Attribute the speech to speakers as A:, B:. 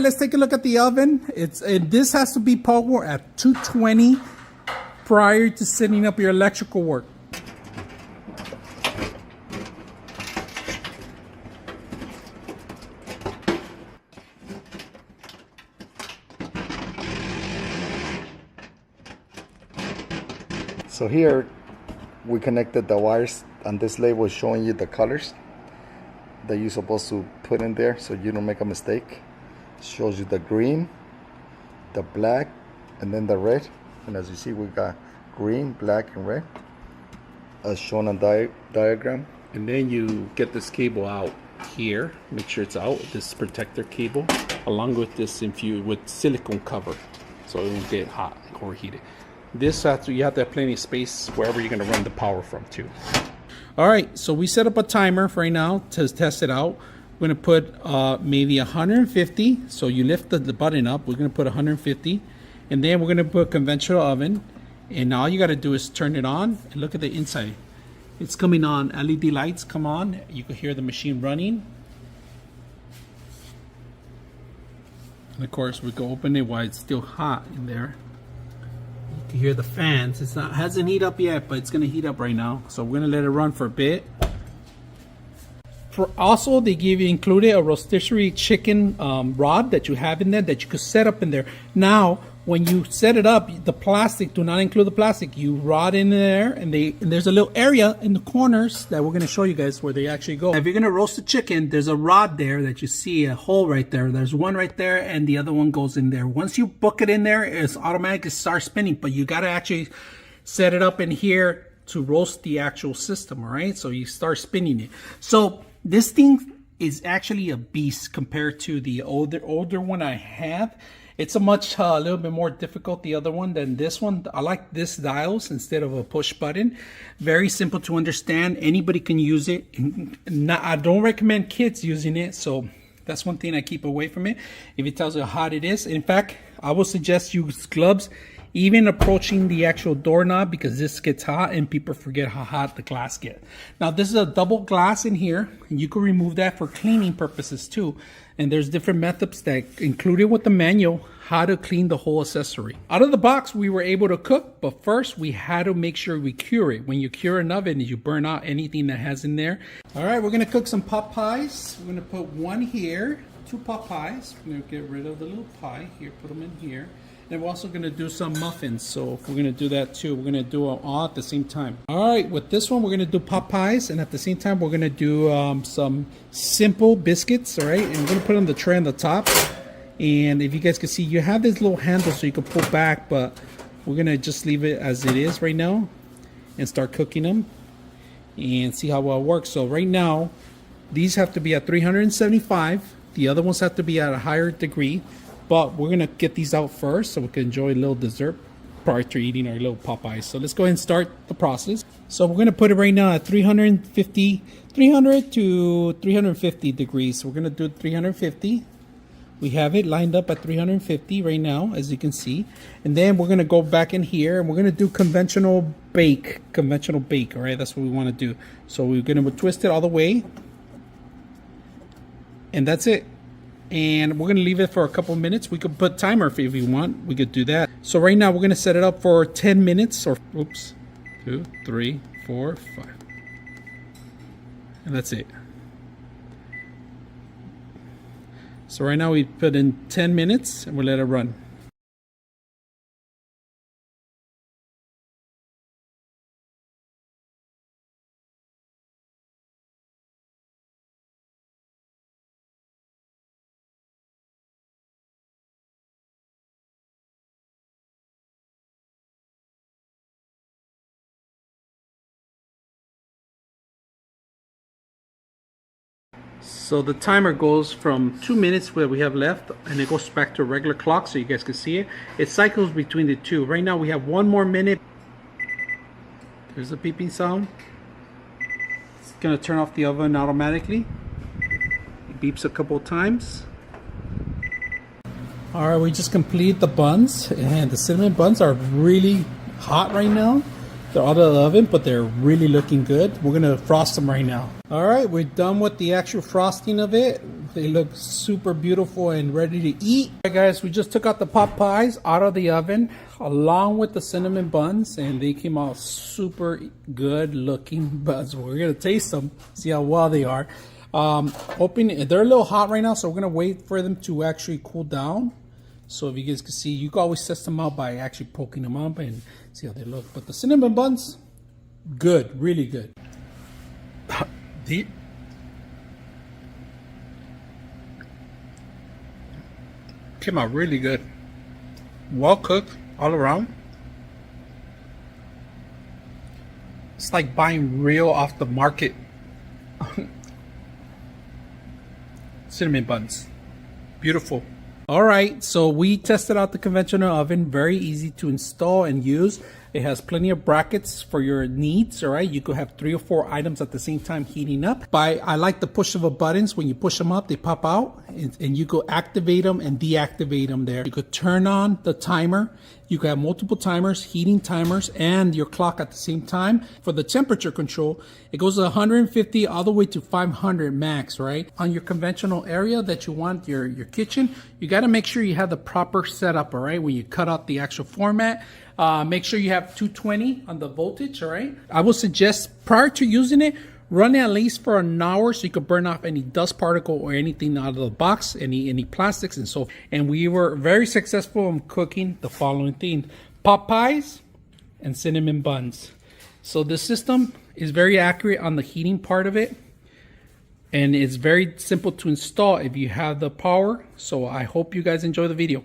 A: right, let's take a look at the oven. This has to be powered at 220 prior to setting up your electrical work.
B: So here we connected the wires, and this label is showing you the colors that you're supposed to put in there so you don't make a mistake. It shows you the green, the black, and then the red. And as you see, we got green, black, and red as shown on diagram.
A: And then you get this cable out here, make sure it's out, this protector cable, along with this infused with silicone cover so it won't get hot or heated. This you have to have plenty of space wherever you're going to run the power from too. All right, so we set up a timer for right now to test it out. We're going to put maybe 150. So you lift the button up. We're going to put 150, and then we're going to put conventional oven. And all you got to do is turn it on and look at the inside. It's coming on. LED lights come on. You can hear the machine running. And of course, we can open it while it's still hot in there. You can hear the fans. Hasn't heated up yet, but it's gonna heat up right now. So we're gonna let it run for a bit. Also, they give you included a rotisserie chicken rod that you have in there that you could set up in there. Now, when you set it up, the plastic, do not include the plastic. You rod in there, and there's a little area in the corners that we're gonna show you guys where they actually go. If you're gonna roast the chicken, there's a rod there that you see, a hole right there. There's one right there, and the other one goes in there. Once you book it in there, it's automatically start spinning, but you gotta actually set it up in here to roast the actual system, all right? So you start spinning it. So this thing is actually a beast compared to the older one I have. It's a little bit more difficult, the other one, than this one. I like this dials instead of a push button. Very simple to understand. Anybody can use it. I don't recommend kids using it, so that's one thing I keep away from it. If it tells you how hot it is. In fact, I would suggest use gloves even approaching the actual doorknob, because this gets hot and people forget how hot the glass gets. Now, this is a double glass in here, and you can remove that for cleaning purposes too. And there's different methods that included with the manual how to clean the whole accessory. Out of the box, we were able to cook, but first we had to make sure we cure it. When you cure an oven, you burn out anything that has in there. All right, we're gonna cook some pot pies. We're gonna put one here, 2 pot pies. We're gonna get rid of the little pie here, put them in here. And we're also gonna do some muffins. So we're gonna do that too. We're gonna do them all at the same time. All right, with this one, we're gonna do pot pies. And at the same time, we're gonna do some simple biscuits, all right? And we're gonna put on the tray on the top. And if you guys can see, you have this little handle so you can pull back, but we're gonna just leave it as it is right now and start cooking them and see how well it works. So right now, these have to be at 375. The other ones have to be at a higher degree. But we're gonna get these out first so we can enjoy a little dessert prior to eating our little Popeyes. So let's go ahead and start the process. So we're gonna put it right now at 300 to 350 degrees. So we're gonna do 350. We have it lined up at 350 right now, as you can see. And then we're gonna go back in here and we're gonna do conventional bake, all right? That's what we wanna do. So we're gonna twist it all the way. And that's it. And we're gonna leave it for a couple minutes. We could put timer if you want. We could do that. So right now we're gonna set it up for 10 minutes or 2, 3, 4, 5. And that's it. So right now we put in 10 minutes and we'll let it run. So the timer goes from 2 minutes where we have left, and it goes back to a regular clock so you guys can see it. It cycles between the two. Right now we have 1 more minute. There's a beeping sound. It's gonna turn off the oven automatically. It beeps a couple of times. All right, we just completed the buns, and the cinnamon buns are really hot right now. They're out of the oven, but they're really looking good. We're gonna frost them right now. All right, we're done with the actual frosting of it. They look super beautiful and ready to eat. All right, guys, we just took out the pot pies out of the oven along with the cinnamon buns, and they came out super good looking buns. We're gonna taste them, see how well they are. They're a little hot right now, so we're gonna wait for them to actually cool down. So if you guys can see, you can always test them out by actually poking them up and see how they look. But the cinnamon buns, good, really good. Came out really good. Well cooked all around. It's like buying real off the market cinnamon buns. Beautiful. All right, so we tested out the conventional oven. Very easy to install and use. It has plenty of brackets for your needs, all right? You could have 3 or 4 items at the same time heating up. I like the push of the buttons. When you push them up, they pop out, and you go activate them and deactivate them there. You could turn on the timer. You could have multiple timers, heating timers, and your clock at the same time. For the temperature control, it goes to 150 all the way to 500 max, right? On your conventional area that you want, your kitchen, you got to make sure you have the proper setup, all right? When you cut out the actual format, make sure you have 220 on the voltage, all right? I would suggest prior to using it, run it at least for an hour so you could burn off any dust particle or anything out of the box, any plastics and so. And we were very successful in cooking the following things: pot pies and cinnamon buns. So the system is very accurate on the heating part of it. And it's very simple to install if you have the power. So I hope you guys enjoy the video.